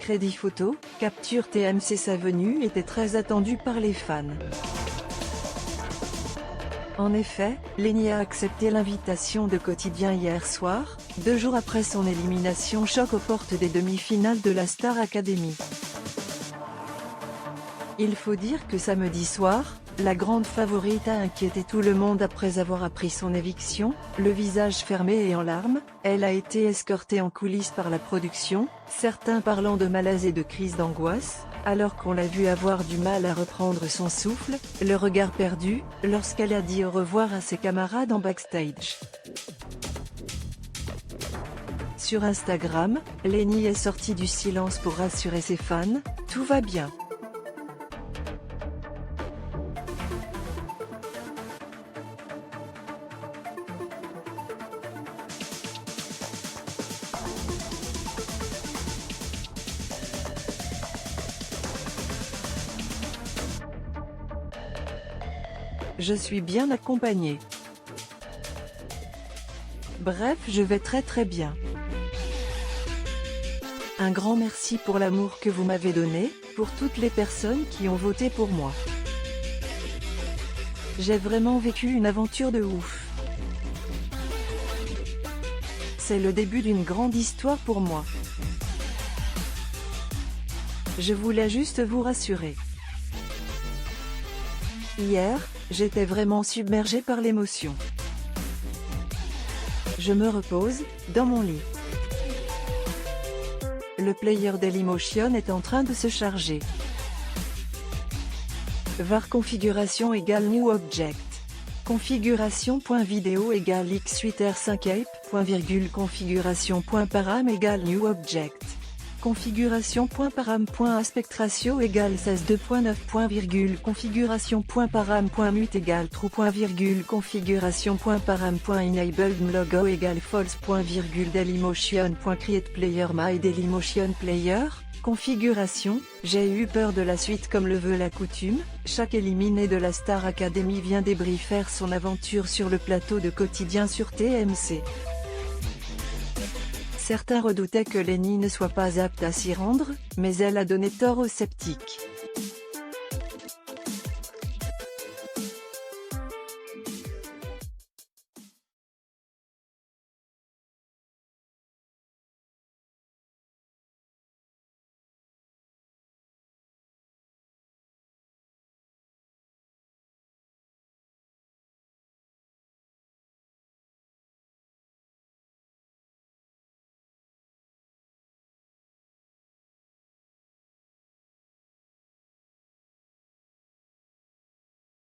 crédit photo, capture TMC. Sa venue était très attendue par les fans. En effet, Lenny a accepté l'invitation de Quotidien hier soir, 2 jours après son élimination choc aux portes des demi-finales de la Star Academy. Il faut dire que samedi soir, la grande favorite a inquiété tout le monde après avoir appris son éviction, le visage fermé et en larmes. Elle a été escortée en coulisses par la production, certains parlant de malaise et de crise d'angoisse, alors qu'on l'a vue avoir du mal à reprendre son souffle, le regard perdu, lorsqu'elle a dit au revoir à ses camarades en backstage. Sur Instagram, Lenny est sortie du silence pour rassurer ses fans, tout va bien. Je suis bien accompagnée. Bref, je vais très bien. Un grand merci pour l'amour que vous m'avez donné, pour toutes les personnes qui ont voté pour moi. J'ai vraiment vécu une aventure de ouf. C'est le début d'une grande histoire pour moi. Je voulais juste vous rassurer. Hier, j'étais vraiment submergée par l'émotion. Je me repose, dans mon lit. Le player Dailymotion est en train de se charger. var configuration égale new object. Configuration.video égale x8r5ape, configuration.param égale new object. Configuration.param.aspectratio égale 16.2.9. Configuration.param.mute égale true. Configuration.param.enabledMlogo égale false. Dailymotion.create player my Dailymotion player. Configuration, j'ai eu peur de la suite comme le veut la coutume. Chaque éliminé de la Star Academy vient débriefer son aventure sur le plateau de Quotidien sur TMC. Certains redoutaient que Lenny ne soit pas apte à s'y rendre, mais elle a donné tort aux sceptiques.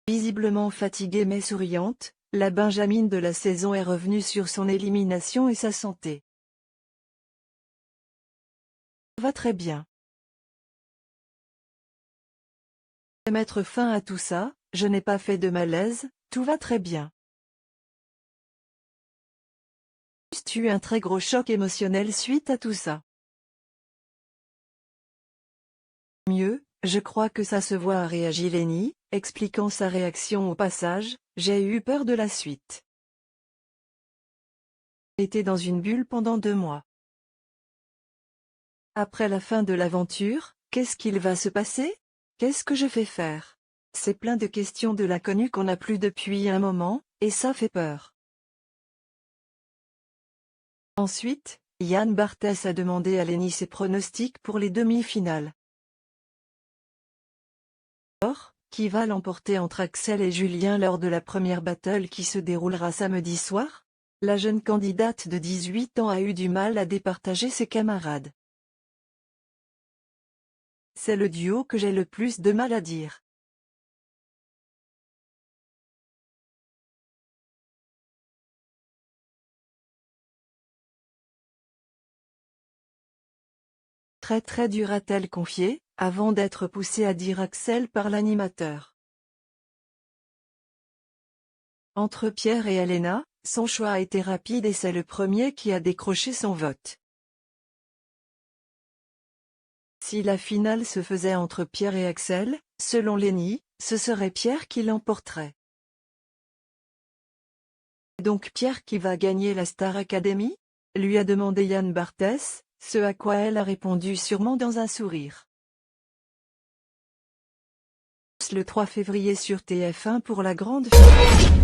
Visiblement fatiguée mais souriante, la Benjamine de la saison est revenue sur son élimination et sa santé. Va très bien. Mettre fin à tout ça, je n'ai pas fait de malaise, tout va très bien. Juste eu un très gros choc émotionnel suite à tout ça. Mieux, je crois que ça se voit, a réagi Lenny, expliquant sa réaction au passage, j'ai eu peur de la suite. J'étais dans une bulle pendant 2 mois. Après la fin de l'aventure, qu'est-ce qu'il va se passer? Qu'est-ce que je fais faire? C'est plein de questions de l'inconnu qu'on n'a plus depuis un moment, et ça fait peur. Ensuite, Yann Barthès a demandé à Lenny ses pronostics pour les demi-finales. Or, qui va l'emporter entre Axel et Julien lors de la première battle qui se déroulera samedi soir? La jeune candidate de 18 ans a eu du mal à départager ses camarades. C'est le duo que j'ai le plus de mal à dire. Très dur, a-t-elle confié, avant d'être poussée à dire Axel par l'animateur. Entre Pierre et Elena, son choix a été rapide et c'est le premier qui a décroché son vote. Si la finale se faisait entre Pierre et Axel, selon Lenny, ce serait Pierre qui l'emporterait. Donc Pierre qui va gagner la Star Academy? Lui a demandé Yann Barthès, Ce à quoi elle a répondu sûrement dans un sourire. Le 3 février sur TF1 pour la grande finale.